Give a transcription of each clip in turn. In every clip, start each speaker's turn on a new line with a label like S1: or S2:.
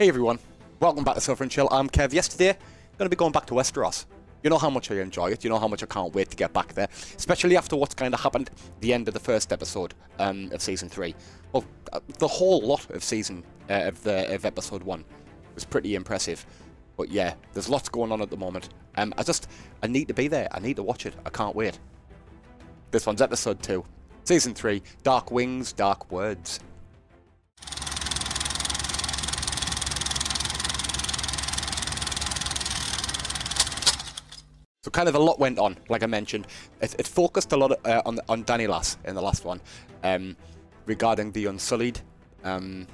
S1: Hey everyone, welcome back to Silver and Chill. I'm Kev. Yesterday, I'm going to be going back to Westeros. You know how much I enjoy it, you know how much I can't wait to get back there, especially after what's kind of happened at the end of the first episode of Season 3. Well, the whole lot of Episode 1 was pretty impressive. But yeah, there's lots going on at the moment. I need to be there, I need to watch it, I can't wait. This one's Episode 2, Season 3, Dark Wings, Dark Words. So kind of a lot went on, like I mentioned. It focused a lot on Danielas in the last one, regarding the Unsullied, and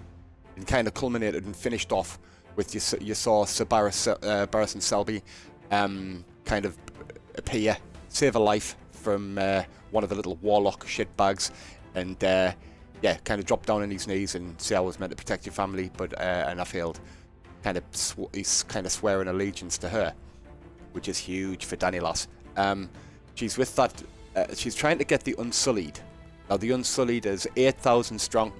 S1: kind of culminated and finished off with you saw Sir Barris and Selby kind of appear, save a life from one of the little warlock shitbags, and yeah, kind of drop down on his knees and say I was meant to protect your family, but and I failed. He's kind of swearing allegiance to her, which is huge for Danielas. She's with that. She's trying to get the Unsullied. Now the Unsullied is 8,000 strong,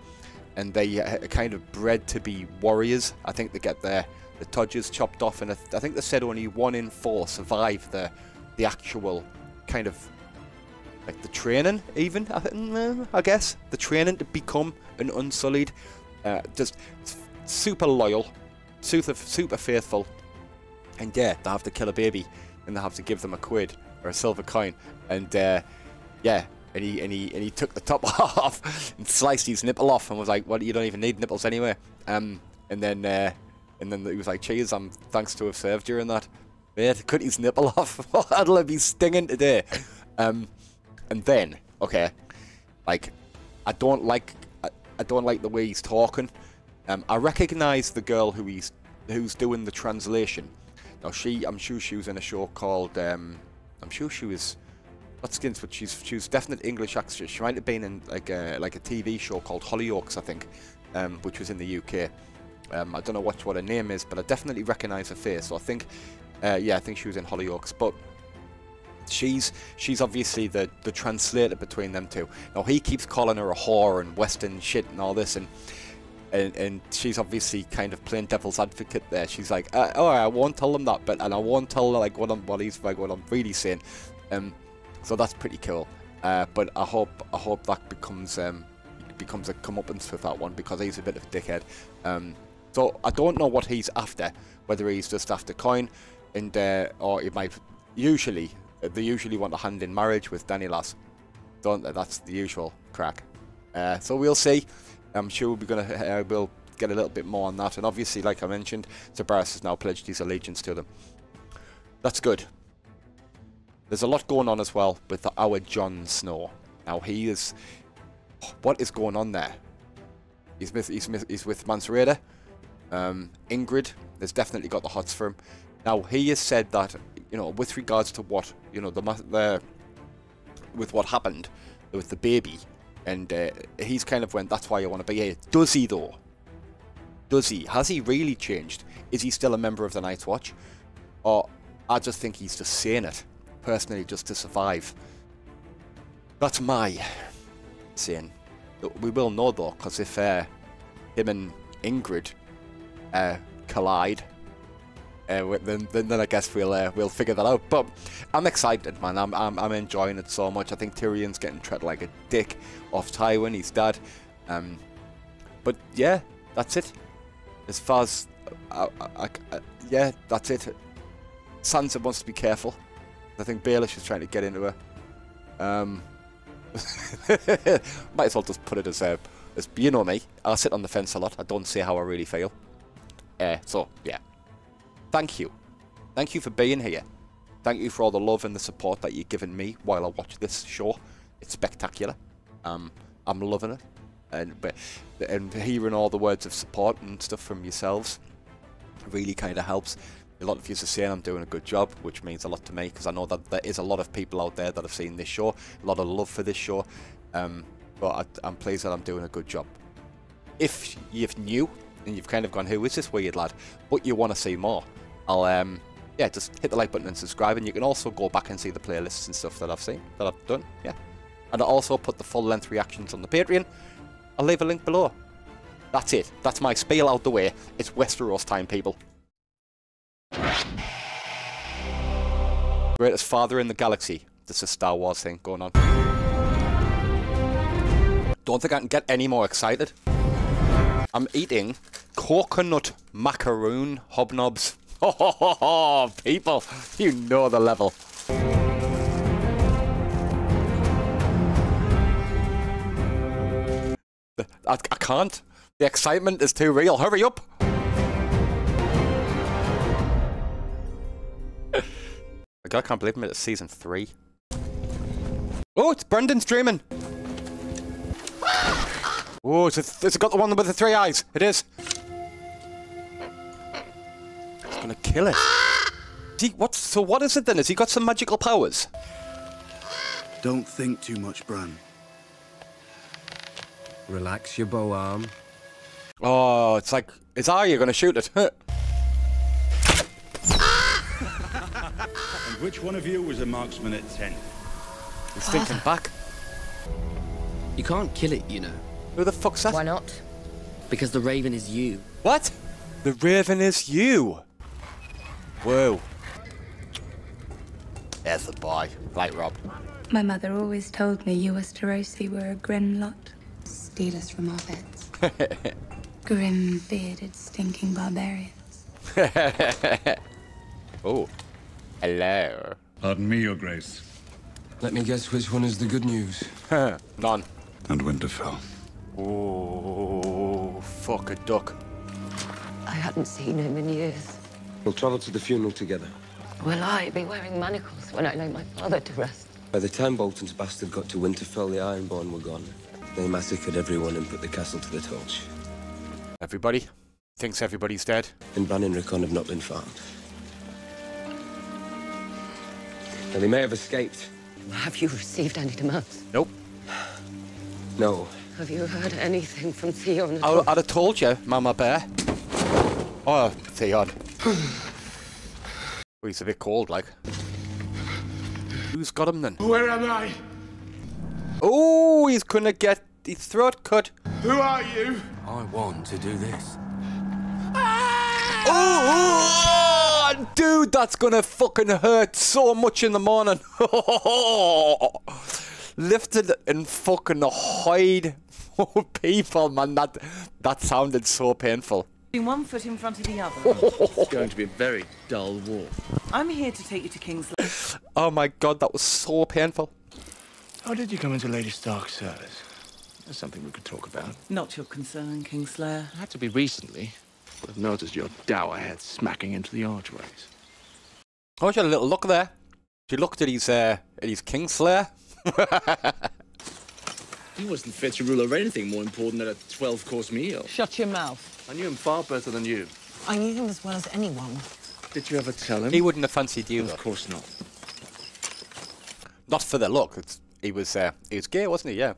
S1: and they are kind of bred to be warriors. I think they get the tudges chopped off, and I think they said only 1 in 4 survive the actual kind of like the training. Even I guess the training to become an Unsullied. Just super loyal, super faithful. And yeah, they have to kill a baby, and they have to give them a quid or a silver coin, and yeah, and he took the top off and sliced his nipple off, and was like, "Well, you don't even need nipples anyway." And then he was like, "Cheers, thanks to have served you in that." Mate, cut his nipple off. That'll be stinging today. And then okay, like I don't like the way he's talking. I recognise the girl who's doing the translation. Now I'm sure she was in a show called, I'm sure she was, what skins, but she was definitely English actress. She might have been in like a TV show called Hollyoaks, I think, which was in the UK. I don't know what her name is, but I definitely recognise her face. So I think, yeah, I think she was in Hollyoaks. But she's obviously the translator between them two. Now he keeps calling her a whore and Western shit and all this, and she's obviously kind of playing devil's advocate there. She's like, oh, I won't tell them that, and I won't tell like what I'm really saying. So that's pretty cool. But I hope that becomes a comeuppance with that one, because he's a bit of a dickhead. So I don't know what he's after, whether he's just after coin, and or he might they usually want a hand in marriage with Danielas, don't they? That's the usual crack. So we'll see. I'm sure we'll get a little bit more on that, and obviously, like I mentioned, Sir Barris has now pledged his allegiance to them. That's good. There's a lot going on as well with our Jon Snow. Now what is going on there? He's with Mansereda. Ingrid has definitely got the hots for him. Now he has said that, you know, with regards to what, you know, with what happened with the baby. And he's kind of went, that's why I want to be here. Does he though? Does he? Has he really changed? Is he still a member of the Night's Watch? Or I just think he's just saying it, personally, just to survive. That's my saying. We will know though, because if him and Ingrid collide, then I guess we'll figure that out. But I'm excited, man. I'm enjoying it so much. I think Tyrion's getting treated like a dick off Tywin, his dad. But yeah, that's it. As far as yeah, that's it. Sansa wants to be careful. I think Baelish is trying to get into her. Might as well just put it as you know me. I sit on the fence a lot. I don't say how I really feel. So yeah. Thank you. Thank you for being here. Thank you for all the love and the support that you've given me while I watch this show. It's spectacular. I'm loving it. And hearing all the words of support and stuff from yourselves really kind of helps. A lot of you are saying I'm doing a good job, which means a lot to me, because I know that there is a lot of people out there that have seen this show, a lot of love for this show. But I'm pleased that I'm doing a good job. If you're new and you've kind of gone, who is this weird lad, but you want to see more, I'll yeah, just hit the like button and subscribe, and you can also go back and see the playlists and stuff that I've done, yeah. And I'll also put the full length reactions on the Patreon. I'll leave a link below. That's it. That's my spiel out the way. It's Westeros time, people. Greatest father in the galaxy. This is a Star Wars thing going on. Don't think I can get any more excited. I'm eating coconut macaroon hobnobs. Oh, people, you know the level. I can't. The excitement is too real. Hurry up. I can't believe it's season 3. Oh, it's Brendan's dreaming. Oh, has it got the one with the 3 eyes? It is. It's gonna kill it. So what is it then? Has he got some magical powers?
S2: Don't think too much, Bran.
S3: Relax your bow arm.
S1: Oh, it's like, is Arya gonna shoot it?
S2: And which one of you was a marksman at 10?
S1: He's thinking back.
S3: You can't kill it, you know.
S1: Who the fuck's that?
S4: Why not?
S3: Because the raven is you.
S1: What? The raven is you. Whoa. There's the boy. Right, Rob.
S5: My mother always told me you Westerosi were a grim lot. Steal us from our beds. Grim, bearded, stinking barbarians.
S1: Oh. Hello.
S2: Pardon me, Your Grace.
S3: Let me guess which one is the good news.
S1: None.
S2: And Winterfell.
S1: Oh, fuck a duck.
S4: I hadn't seen him in years.
S3: We'll travel to the funeral together.
S4: Will I be wearing manacles when I lay my father to rest?
S3: By the time Bolton's bastard got to Winterfell, the Ironborn were gone. They massacred everyone and put the castle to the torch.
S1: Everybody thinks everybody's dead.
S3: And Bran and Rickon have not been found. Now, they may have escaped.
S4: Have you received any demands?
S1: Nope.
S3: No.
S4: Have you heard anything from Theon at all?
S1: I'd have told you, Mama Bear. Oh, Theon. Oh, he's a bit cold, like. Who's got him then?
S2: Where am I?
S1: Oh, he's gonna get his throat cut.
S2: Who are you?
S3: I want to do this.
S1: Oh, dude, that's gonna fucking hurt so much in the morning. Lifted and fucking hide. Oh, people, man, that sounded so painful.
S6: One foot in front of the other.
S7: It's going to be a very dull walk.
S6: I'm here to take you to King's Landing.
S1: Oh my god, that was so painful.
S7: How did you come into Lady Stark's service? That's something we could talk about.
S6: Not your concern, Kingslayer.
S7: It had to be recently. I've noticed your dour head smacking into the archways.
S1: Oh, she had a little look there. She looked at his Kingslayer.
S7: He wasn't fit to rule over anything more important than a 12-course meal.
S6: Shut your mouth.
S7: I knew him far better than you.
S6: I knew him as well as anyone.
S7: Did you ever tell him?
S1: He wouldn't have fancied you,
S7: Of
S1: though.
S7: course not.
S1: Not for the look. He was gay, wasn't he? Yeah.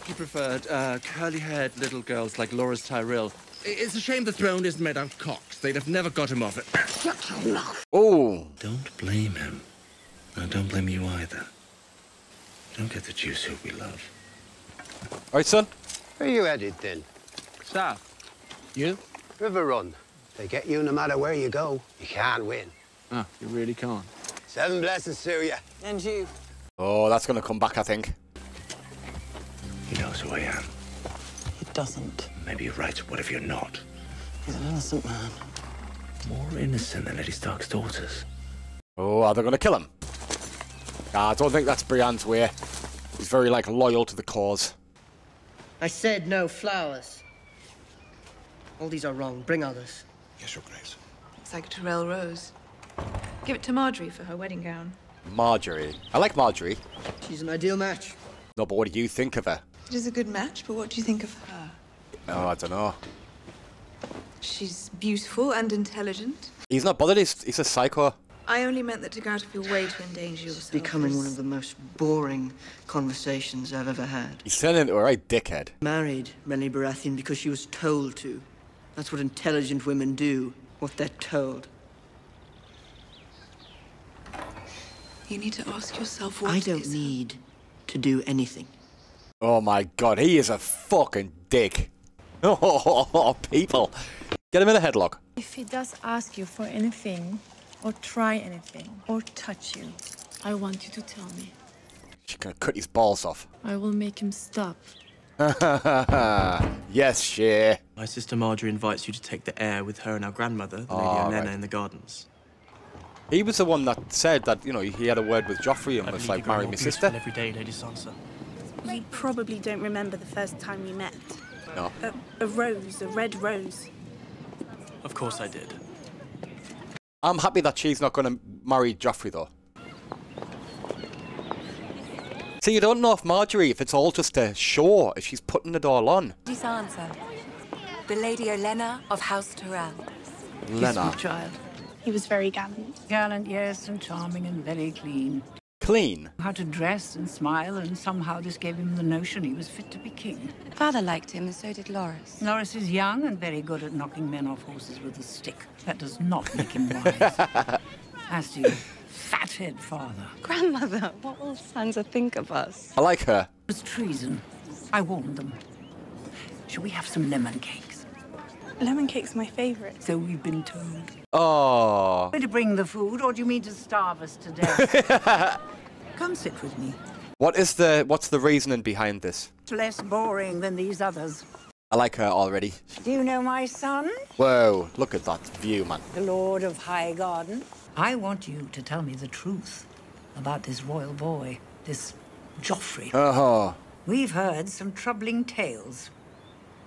S7: He preferred curly-haired little girls like Loras Tyrell. It's a shame the throne isn't made out of cocks. They'd have never got him off it.
S6: Shut your mouth.
S1: Oh.
S7: Don't blame him. No, don't blame you either. Don't get the juice who we love.
S1: All right, son.
S8: Where you headed, then?
S7: South. You?
S8: River Run. They get you no matter where you go. You can't win.
S7: Oh, you really can't.
S8: 7 blessings to you.
S6: And you.
S1: Oh, that's gonna come back, I think.
S7: He knows who I am.
S6: It doesn't.
S7: Maybe you're right. What if you're not?
S6: He's an innocent man.
S7: More innocent than Lady Stark's daughters.
S1: Oh, are they gonna kill him? I don't think that's Brienne's way. He's very, like, loyal to the cause.
S9: I said no flowers. All these are wrong. Bring others.
S2: Yes, Your Grace.
S5: Looks like a Tyrell rose. Give it to Marjorie for her wedding gown.
S1: Marjorie. I like Marjorie.
S9: She's an ideal match.
S1: No, but what do you think of her?
S5: It is a good match, but what do you think of her?
S1: Oh, I don't know.
S5: She's beautiful and intelligent.
S1: He's not bothered. He's a psycho.
S5: I only meant that to go out of your way to endanger yourself.
S9: Becoming one of the most boring conversations I've ever had.
S1: He's turning into a right dickhead.
S9: Married Renly Baratheon because she was told to. That's what intelligent women do. What they're told.
S5: You need to ask yourself what
S9: I don't
S5: is-
S9: need to do anything.
S1: Oh my god, he is a fucking dick. Oh, people. Get him in a headlock.
S10: If he does ask you for anything, or try anything, or touch you, I want you to tell me.
S1: She's gonna cut his balls off.
S10: I will make him stop.
S1: Yes, Shae.
S11: My sister Marjorie invites you to take the air with her and our grandmother, the Lady Olenna,
S1: right.
S11: in the gardens.
S1: He was the one that said that, you know, he had a word with Joffrey and
S11: I
S1: was
S11: believe
S1: like,
S11: you grow
S1: marry
S11: more
S1: my
S11: beautiful
S1: sister.
S11: every day, Lady Sansa.
S12: You probably don't remember the first time we met.
S1: No.
S12: A rose, a red rose.
S11: Of course I did.
S1: I'm happy that she's not going to marry Joffrey, though. See, you don't know if Marjorie, if it's all just a show, if she's putting it all on.
S13: Sansa, the Lady Olenna of House Tyrell.
S1: Lena.
S12: Sweet child. He was very gallant.
S14: Gallant, yes, and charming and very clean.
S1: Clean?
S14: How to dress and smile, and somehow this gave him the notion he was fit to be king.
S5: Father liked him, and so did Loras.
S14: Loras is young and very good at knocking men off horses with a stick. That does not make him wise. As to your fathead father.
S5: Grandmother, what will Sansa think of us?
S1: I like her.
S14: It was treason. I warned them. Shall we have some lemon cakes?
S12: Lemon cake's my favourite.
S14: So we've been told.
S1: Oh.
S14: Going to bring the food, or do you mean to starve us to death? Come sit with me.
S1: What's the reasoning behind this?
S14: It's less boring than these others.
S1: I like her already.
S14: Do you know my son?
S1: Whoa, look at that view, man.
S14: The Lord of High Garden. I want you to tell me the truth about this royal boy, this Joffrey.
S1: Oh.
S14: We've heard some troubling tales.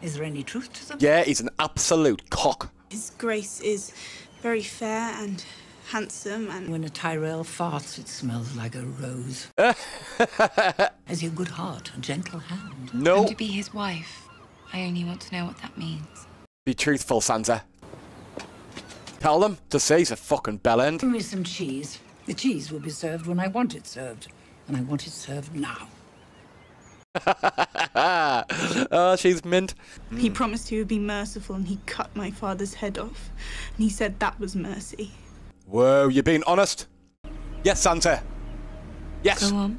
S14: Is there any truth to them?
S1: Yeah, he's an absolute cock.
S12: His grace is very fair and handsome, and
S14: when a Tyrell farts, it smells like a rose. Has he a good heart, a gentle hand?
S1: No.
S5: I'm to be his wife. I only want to know what that means.
S1: Be truthful, Sansa. Tell them to say he's a fucking bellend.
S14: Give me some cheese. The cheese will be served when I want it served, and I want it served now.
S1: Oh, she's mint.
S12: he promised he would be merciful, and he cut my father's head off. And he said that was mercy.
S1: Whoa, you're being honest? Yes, Sansa. Yes.
S5: Go on.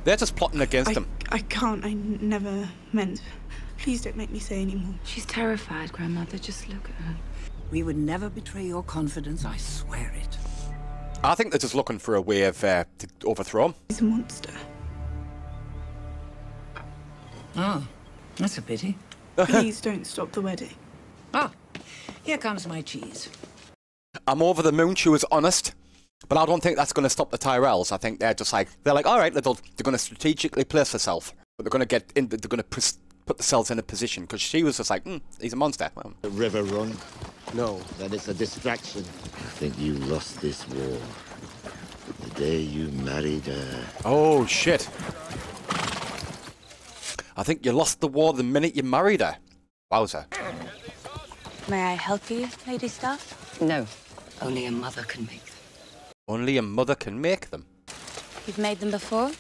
S1: They're just plotting against him.
S12: I can't. I never meant. Please don't make me say any more.
S5: She's terrified, Grandmother. Just look at her.
S14: We would never betray your confidence, I swear it.
S1: I think they're just looking for a way of to overthrow him.
S12: He's a monster.
S14: Oh, that's a pity.
S12: Please don't stop the wedding.
S14: Ah, here comes my cheese.
S1: I'm over the moon, she was honest. But I don't think that's going to stop the Tyrells. I think they're just like, all right, they're going to strategically place herself. But they're going to get in, they're going to put themselves in a position. Because she was just like, he's a monster. Well,
S15: The river run? No, that is a distraction. I think you lost this war. The day you married her.
S1: oh, shit. I think you lost the war the minute you married her. Wowzer.
S5: May I help you, Lady Stark?
S4: No, only a mother can make them.
S1: Only a mother can make them.
S5: You've made them before?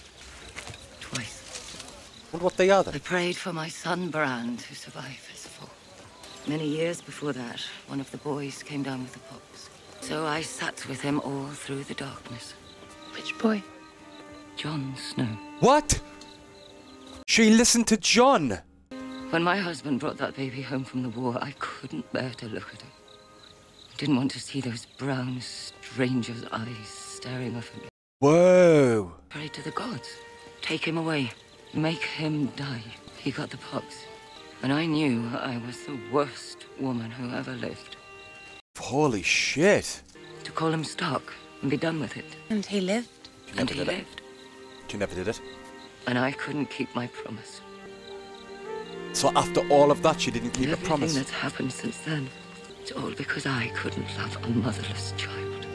S4: Twice.
S1: Wonder what they are then.
S4: I prayed for my son, Bryan, to survive his fall. Many years before that, one of the boys came down with the pox. So I sat with him all through the darkness.
S5: Which boy?
S4: Jon Snow.
S1: What? She listened to Jon.
S4: When my husband brought that baby home from the war, I couldn't bear to look at him. I didn't want to see those brown stranger's eyes staring up at me.
S1: Whoa.
S4: Prayed to the gods. Take him away. Make him die. He got the pox. And I knew I was the worst woman who ever lived.
S1: Holy shit.
S4: To call him Stark and be done with it.
S5: And he lived?
S4: And he lived.
S1: She never did it.
S4: And I couldn't keep my promise.
S1: So after all of that, she didn't keep a promise.
S4: Everything that's happened since then, it's all because I couldn't love a motherless child.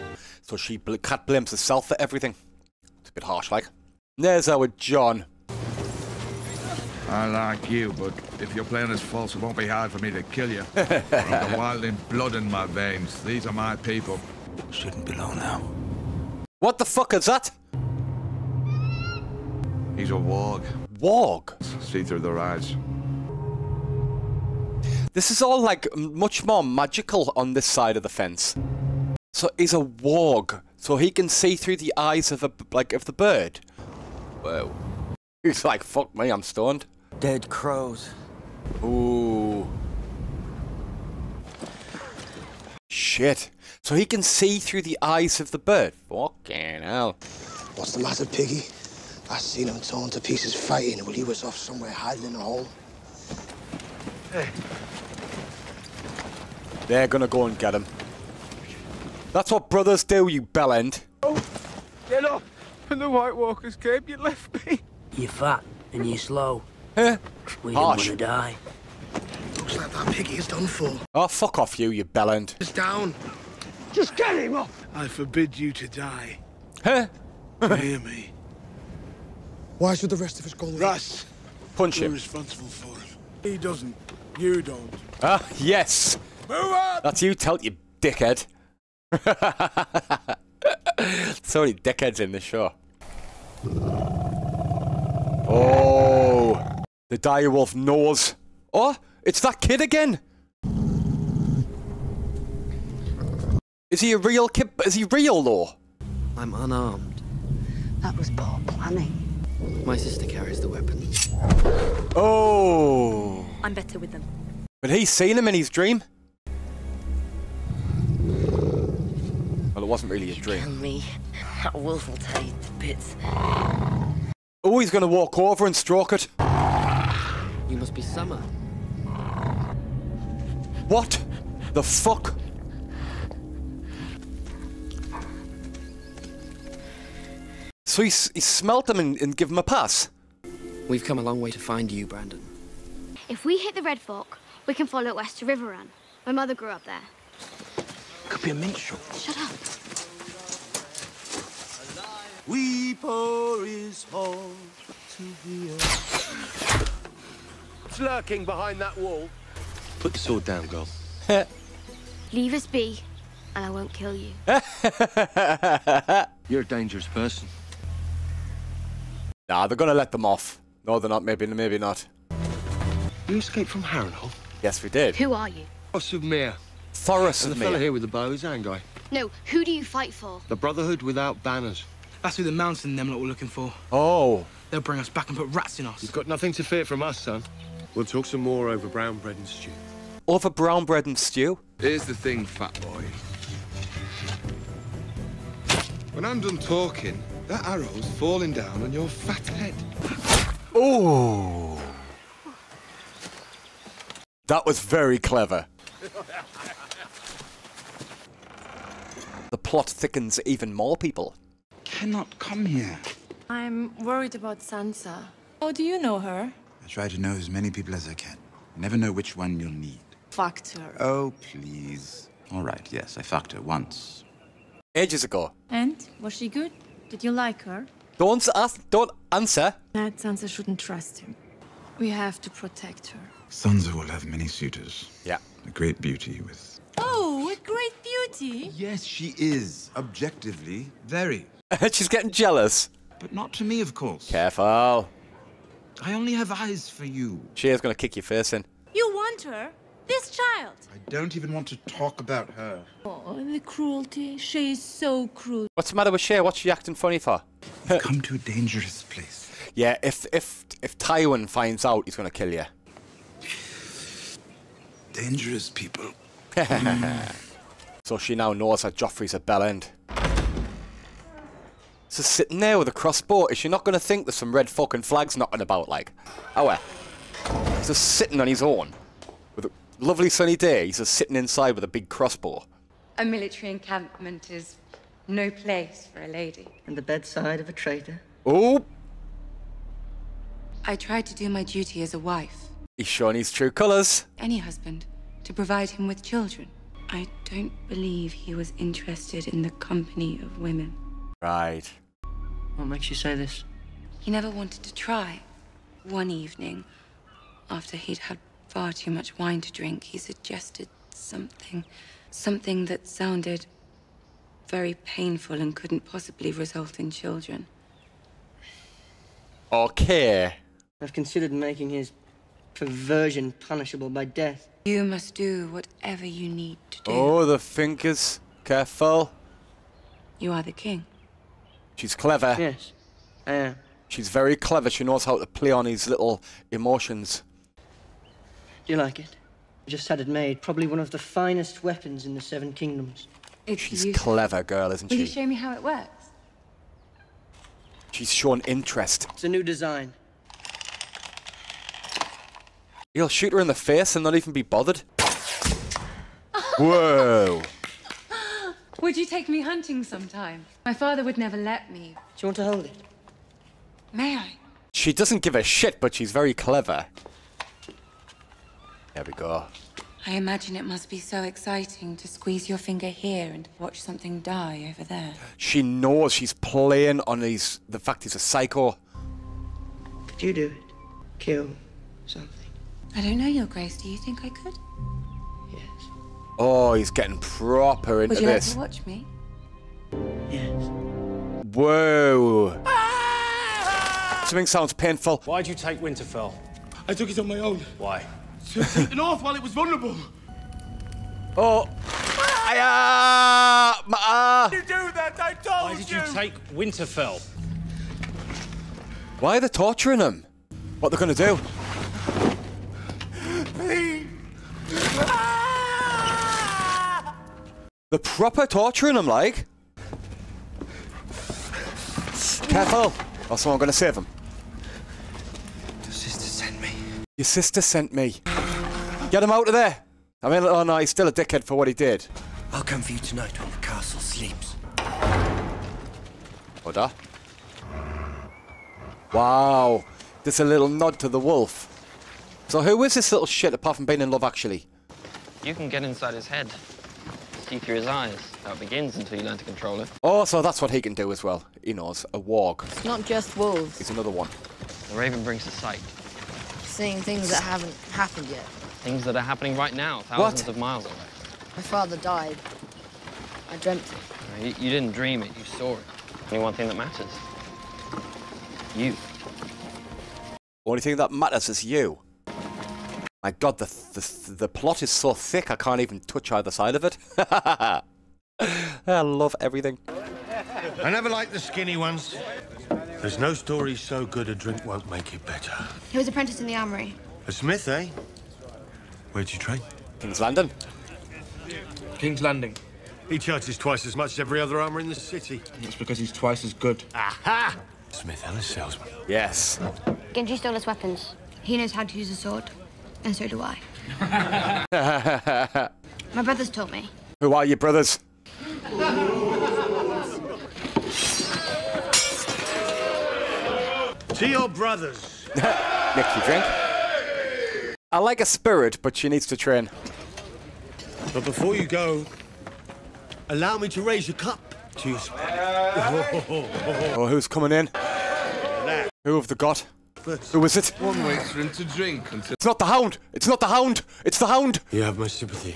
S1: So she cat blames herself for everything. It's a bit harsh, like. There's our Jon.
S2: I like you, but if you're playing as false, it won't be hard for me to kill you. I've got wild in blood in my veins. These are my people.
S3: Shouldn't be long now.
S1: What the fuck is that?
S2: He's a warg.
S1: Warg?
S2: See through their eyes.
S1: This is all like much more magical on this side of the fence. So he's a warg, so he can see through the eyes of of the bird. Whoa. He's like, fuck me, I'm stoned.
S6: Dead crows.
S1: Ooh. shit. So he can see through the eyes of the bird. Fucking hell.
S8: What's the matter, Piggy? I seen him torn to pieces fighting while he was off somewhere hiding in a hole. Hey.
S1: They're gonna go and get him. That's what brothers do, you bellend.
S16: Oh, get up! When the White Walkers came, you left me.
S6: You're fat and you're slow.
S1: Huh?
S6: We didn't want to die.
S8: Looks like that Piggy is done for.
S1: Oh, fuck off you bellend.
S8: He's down. Just get him up!
S16: I forbid you to die.
S1: Huh?
S16: Hear me.
S8: Why should the rest of us go with
S16: Russ.
S1: Punch
S16: You're
S1: him.
S16: responsible for him. He doesn't. You don't.
S1: Ah, yes.
S16: Move on!
S1: That's you, tell you dickhead. So many dickheads in this show. Oh, the direwolf knows. Oh, it's that kid again. Is he a real kid? Is he real though?
S6: I'm unarmed.
S17: That was poor planning.
S6: My sister carries the weapon.
S1: Oh.
S17: I'm better with them.
S1: But he's seen him in his dream. Well, it wasn't really a dream.
S17: Kill me. That wolf will tear you to bits.
S1: Oh, he's going to walk over and stroke it.
S6: You must be Summer.
S1: What the fuck? So he smelt him and give him a pass?
S6: We've come a long way to find you, Brandon.
S18: If we hit the Red Fork, we can follow it west to River Run. My mother grew up there.
S8: Could be a minstrel.
S18: Shut up.
S19: We pour his home to the earth.
S8: It's lurking behind that wall.
S3: Put the sword down, girl.
S18: Leave us be, and I won't kill you.
S3: You're a dangerous person.
S1: Nah, they're gonna let them off. No, they're not. Maybe not.
S3: You escaped from Harrenhal?
S1: Yes, we did.
S18: Who are you?
S3: Thoros of Myr.
S1: Thoros
S3: And
S1: of
S3: the fella
S1: Myr.
S3: here with the bow is Anguy.
S18: No, who do you fight for?
S3: The Brotherhood Without Banners.
S11: That's who the mountain them lot were looking for.
S1: Oh.
S11: They'll bring us back and put rats in us.
S3: You've got nothing to fear from us, son. We'll talk some more over brown bread and stew.
S1: Over brown bread and stew?
S2: Here's the thing, fat boy. When I'm done talking, that arrow's falling down on your fat head.
S1: Oh. That was very clever. The plot thickens even more, people.
S20: Cannot come here.
S10: I'm worried about Sansa. How do you know her?
S20: I try to know as many people as I can. Never know which one you'll need.
S10: Fucked her.
S20: Oh, please. All right, yes, I fucked her once.
S1: Ages ago.
S10: And? Was she good? Did you like her?
S1: Don't answer.
S10: That Sansa shouldn't trust him. We have to protect her.
S20: Sansa will have many suitors.
S1: Yeah.
S20: A great beauty with...
S10: Oh, a great beauty!
S20: Yes, she is. Objectively, very.
S1: She's getting jealous.
S20: But not to me, of course.
S1: Careful.
S20: I only have eyes for you.
S1: Shae's gonna kick your face in.
S10: You want her? This child?
S20: I don't even want to talk about her.
S10: Oh, the cruelty. She is so cruel.
S1: What's the matter with Shae? What's she acting funny for?
S20: You've come to a dangerous place.
S1: Yeah, if Tywin finds out, he's gonna kill you.
S20: Dangerous people.
S1: So she now knows that Joffrey's a bellend. So sitting there with a crossbow, is she not gonna think there's some red fucking flags knocking about, like? Oh well. He's just sitting on his own. With a lovely sunny day, he's just sitting inside with a big crossbow.
S4: A military encampment is no place for a lady.
S9: And the bedside of a traitor.
S1: Oh!
S4: I tried to do my duty as a wife.
S1: He's showing his true colours.
S4: Any husband. To provide him with children. I don't believe he was interested in the company of women.
S1: Right.
S9: What makes you say this?
S4: He never wanted to try. One evening, after he'd had far too much wine to drink, he suggested something that sounded very painful and couldn't possibly result in children.
S1: Okay.
S9: I've considered making his perversion punishable by death.
S4: You must do whatever you need to do.
S1: Oh, the fingers. Careful.
S4: You are the king.
S1: She's clever.
S9: Yes, I am.
S1: She's very clever. She knows how to play on his little emotions.
S9: Do you like it? Just had it made. Probably one of the finest weapons in the Seven Kingdoms.
S1: She's clever girl, isn't
S4: Will you
S1: she?
S4: show me how it works?
S1: She's shown interest.
S9: It's a new design.
S1: He'll shoot her in the face and not even be bothered. Whoa.
S4: Would you take me hunting sometime? My father would never let me.
S9: Do you want to hold it?
S4: May I?
S1: She doesn't give a shit, but she's very clever. There we go.
S4: I imagine it must be so exciting to squeeze your finger here and watch something die over there.
S1: She knows she's playing on the fact he's a psycho.
S9: Could you do it? Kill something?
S4: I don't know, Your Grace. Do you think I could?
S1: Oh, he's getting proper into
S4: Would you like
S1: this.
S4: to watch me?
S9: Yes.
S1: Whoa. Something sounds painful.
S21: Why'd you take Winterfell?
S19: I took it on my own.
S21: Why?
S19: To take the north while it was vulnerable.
S1: Oh.
S19: You do that, I told
S21: Why did you take Winterfell?
S1: Why are they torturing him? What they're gonna do?
S19: Please.
S1: They're proper torturing him, like. Careful, or someone gonna save him.
S3: Your sister sent me.
S1: Your sister sent me. Get him out of there. I mean, oh no, he's still a dickhead for what he did.
S3: I'll come for you tonight when the castle sleeps.
S1: Oda. Wow. There's a little nod to the wolf. So who is this little shit apart from being in love, actually?
S6: You can get inside his head. See through his eyes. How it begins until you learn to control it.
S1: Oh, so that's what he can do as well. He knows. A warg.
S22: It's not just wolves.
S1: He's another one.
S6: The raven brings to sight.
S22: Seeing things that haven't happened yet.
S6: Things that are happening right now, thousands of miles away.
S22: My father died. I dreamt it.
S6: You didn't dream it, you saw it. Only one thing that matters. You.
S1: Only thing that matters is you. My God, the plot is so thick I can't even touch either side of it. I love everything.
S23: I never liked the skinny ones. There's no story so good a drink won't make it better.
S18: He was apprenticed in the armory.
S23: A smith, eh? Where'd you train?
S1: King's Landing.
S23: King's Landing. He charges twice as much as every other armor in the city.
S19: That's because he's twice as good.
S23: Aha! Smith and a salesman.
S1: Yes.
S18: Genji stole his weapons. He knows how to use a sword. And so do I. My brothers taught me.
S1: Who are your brothers?
S23: To your brothers.
S1: Nick, you drink? I like a spirit, but she needs to train.
S23: But before you go, allow me to raise a cup to your
S1: Oh, who's coming in? Who have they got? Who is it?
S19: One waits for him to drink until...
S1: It's not the Hound! It's not the Hound! It's the Hound!
S23: You have my sympathy.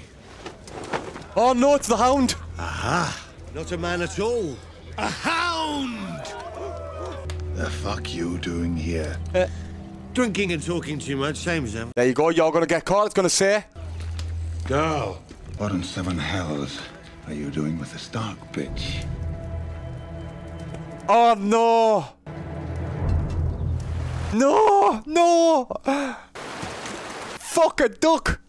S1: Oh no, it's the Hound!
S23: Aha! Not a man at all. A hound!
S24: The fuck you doing here?
S23: Drinking and talking too much, same as them.
S1: There you go, you're gonna get caught, it's gonna say.
S24: Girl! What in seven hells are you doing with the Stark bitch?
S1: Oh no! No! No! Fuck a duck!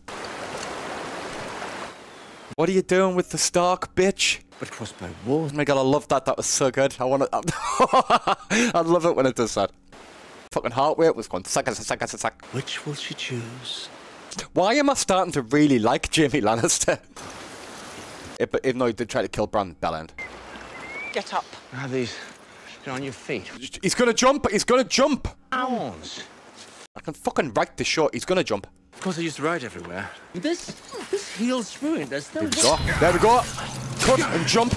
S1: What are you doing with the Stark, bitch?
S3: But crossbow war.
S1: Oh my God, I love that. That was so good. I want to... I love it when it does that. Fucking heart rate was going sack.
S3: Which will she choose?
S1: Why am I starting to really like Jaime Lannister? Even though he did try to kill Bran Bellend.
S11: Get up. Have these. Get on your feet.
S1: He's gonna jump. He's gonna jump.
S11: Hours.
S1: I can fucking write this short. He's gonna jump.
S11: Of course, I used to ride everywhere. This heals through it. There's no
S1: There we go. There we go. Cut and jump.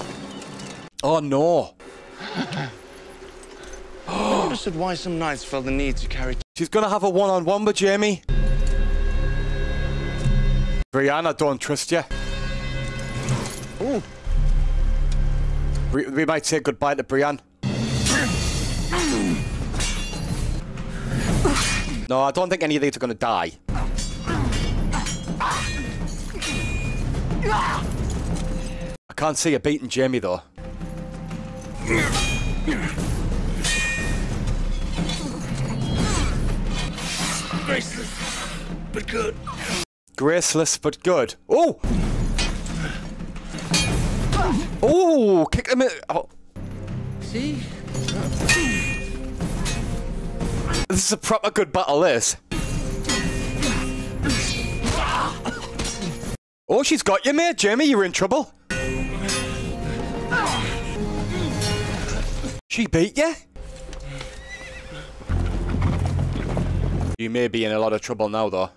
S1: Oh no.
S11: I understood why some knights felt the need to carry.
S1: She's gonna have a one-on-one with Jaime. Bryan, I don't trust you.
S11: Ooh.
S1: We might say goodbye to Bryan. No, I don't think any of these are gonna die. I can't see you beating Jaime though.
S11: Graceless, but good.
S1: Graceless but good. Oh! Oh! Kick him in. Oh.
S9: See?
S1: This is a proper good battle, this. Oh, she's got you, mate. Jaime, you're in trouble. She beat you? You may be in a lot of trouble now, though.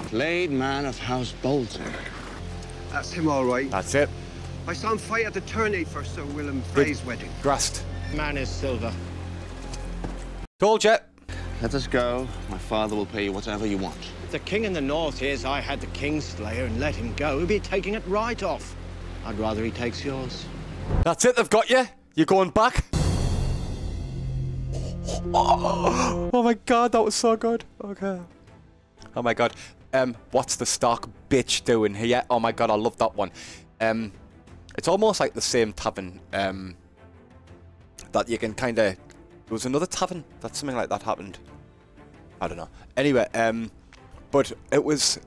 S7: Blade man of House Bolton.
S8: That's him, all right.
S1: That's it.
S8: I saw him fight at the tourney for Sir Willem Frey's wedding.
S1: Grassed.
S7: Man is silver.
S1: Told you.
S7: Let us go. My father will pay you whatever you want.
S12: If the king in the north hears I had the Kingslayer and let him go, he'll be taking it right off. I'd rather he takes yours.
S1: That's it, they've got you. You're going back. Oh my god, that was so good. Okay. Oh my god. What's the Stark bitch doing here? Oh my god, I love that one. It's almost like the same tavern that you can kind of... There was another tavern that something like that happened. I don't know. Anyway, but it was...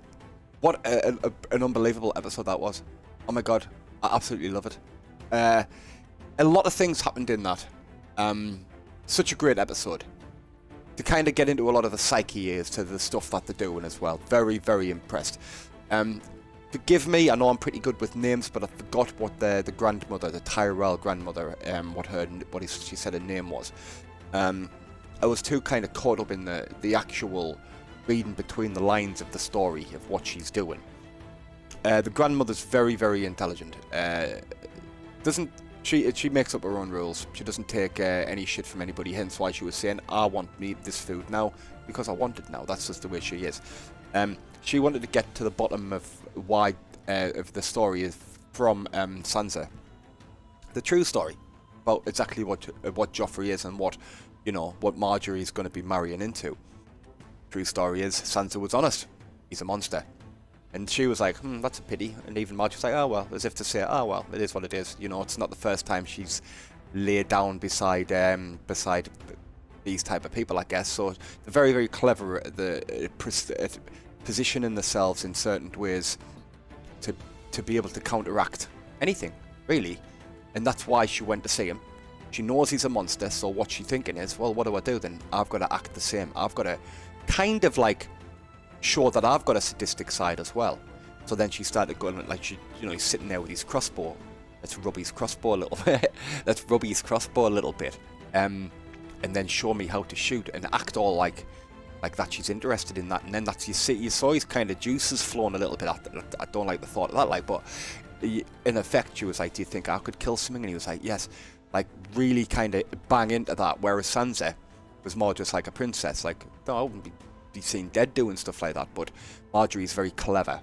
S1: What an unbelievable episode that was. Oh my god, I absolutely love it. A lot of things happened in that. Such a great episode. To kind of get into a lot of the psyche is to the stuff that they're doing as well. Very, very impressed. Forgive me, I know I'm pretty good with names, but I forgot what the grandmother, the Tyrell grandmother, what she said her name was. I was too kind of caught up in the actual reading between the lines of the story of what she's doing. The grandmother's very, very intelligent. She makes up her own rules. She doesn't take any shit from anybody, hence why she was saying, I want this food now, because I want it now. That's just the way she is. She wanted to get to the bottom of why of the story is from Sansa. The true story about exactly what Joffrey is and what Marjorie is going to be marrying into. True story is Sansa was honest. He's a monster. And she was like, that's a pity. And even Marge was like, oh well, as if to say, oh well, it is what it is. You know, it's not the first time she's laid down beside these type of people, I guess. So they're very, very clever at positioning themselves in certain ways to be able to counteract anything, really. And that's why she went to see him. She knows he's a monster, so what she's thinking is, well, what do I do then? I've got to act the same. I've got to kind of like show that I've got a sadistic side as well. So then she started going like he's sitting there with his crossbow. Let's rub his crossbow a little bit. Let's rub his crossbow a little bit. And then show me how to shoot and act all like that she's interested in that. And then that's you saw his kind of juices flowing a little bit. I don't like the thought of that, but in effect she was like, do you think I could kill something? And he was like, yes. Like really kind of bang into that. Whereas Sansa was more just like a princess. Like, no, I wouldn't be seen dead doing stuff like that. But Marjorie's very clever,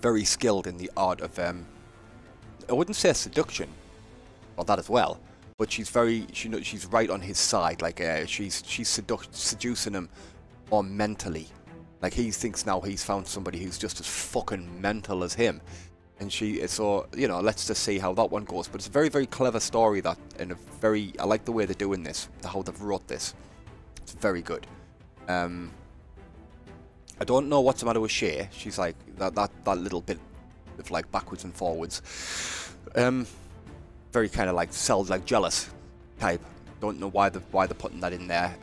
S1: very skilled in the art of I wouldn't say seduction, or that as well, but she's she's right on his side. Like she's seducing him more mentally. Like he thinks now he's found somebody who's just as fucking mental as him, and so let's just see how that one goes. But it's a very, very clever story, that, and I like the way they're doing this, how they've wrote this. It's very good. I don't know what's the matter with Shae. She's like that little bit of like backwards and forwards. Very kind of like jealous type. Don't know why they're putting that in there.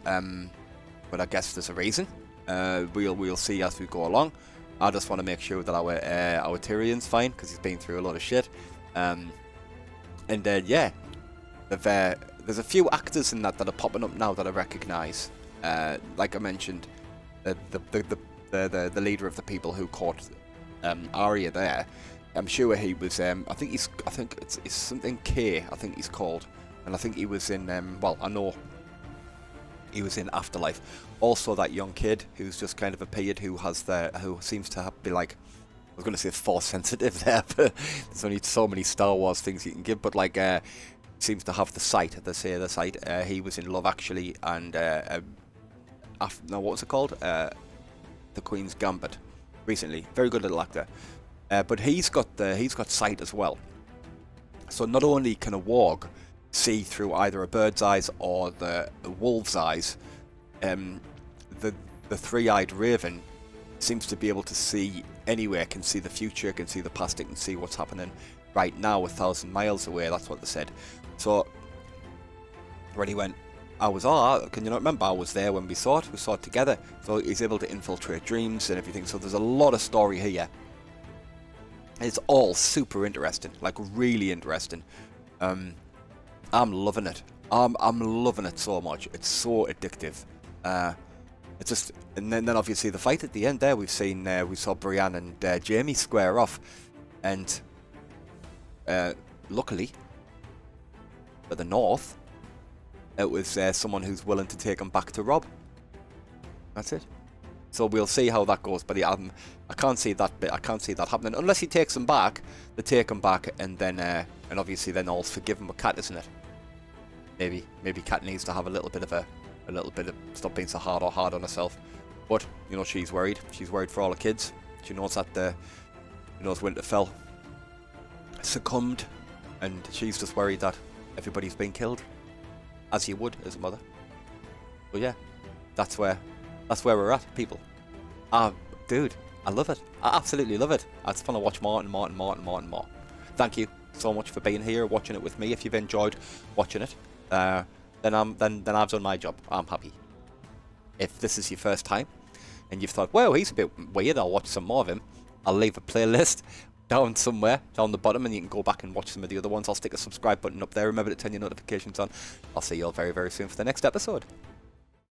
S1: But I guess there's a reason. We'll see as we go along. I just want to make sure that our Tyrion's fine, because he's been through a lot of shit. And then yeah, there's a few actors in that are popping up now that I recognise. Like I mentioned, the leader of the people who caught Arya there. I'm sure he was. I think it's something K. I think he's called, and I think he was in. I know he was in Afterlife. Also, that young kid who's just kind of appeared, who seems to be like, I was going to say force sensitive there, but there's only so many Star Wars things you can give. But like, seems to have the sight. They say the sight. He was in Love Actually, and what was it called? The Queen's Gambit. Recently, very good little actor. But he's got sight as well. So not only can a warg see through either a bird's eyes or the wolf's eyes, the three-eyed raven seems to be able to see anywhere, can see the future, can see the past, it can see what's happening right now 1,000 miles away. That's what they said. So when he went, can you not remember? I was there when we saw it together. So he's able to infiltrate dreams and everything. So there's a lot of story here. It's all super interesting, like really interesting. I'm loving it. I'm loving it so much. It's so addictive. It's just, and then obviously the fight at the end there, we saw Bryan and Jaime square off, and luckily for the North, it was someone who's willing to take him back to Rob. That's it. So we'll see how that goes. But I can't see that bit. I can't see that happening unless he takes him back. They take him back, and then and obviously then all's forgiven with Cat, isn't it? Maybe Cat needs to have a little bit of stop being so hard on herself. But you know, she's worried. She's worried for all the kids. She knows that Winterfell succumbed, and she's just worried that everybody's been killed, as you would as a mother. But yeah, that's where we're at, people. Dude, I love it. I absolutely love it. I just want to watch more and more and more and more and more. Thank you so much for being here, watching it with me. If you've enjoyed watching it, then I've done my job. I'm happy. If this is your first time and you've thought, well, he's a bit weird, I'll watch some more of him, I'll leave a playlist down somewhere down the bottom, and you can go back and watch some of the other ones. I'll stick a subscribe button up there. Remember to turn your notifications on. I'll see you all very, very soon for the next episode.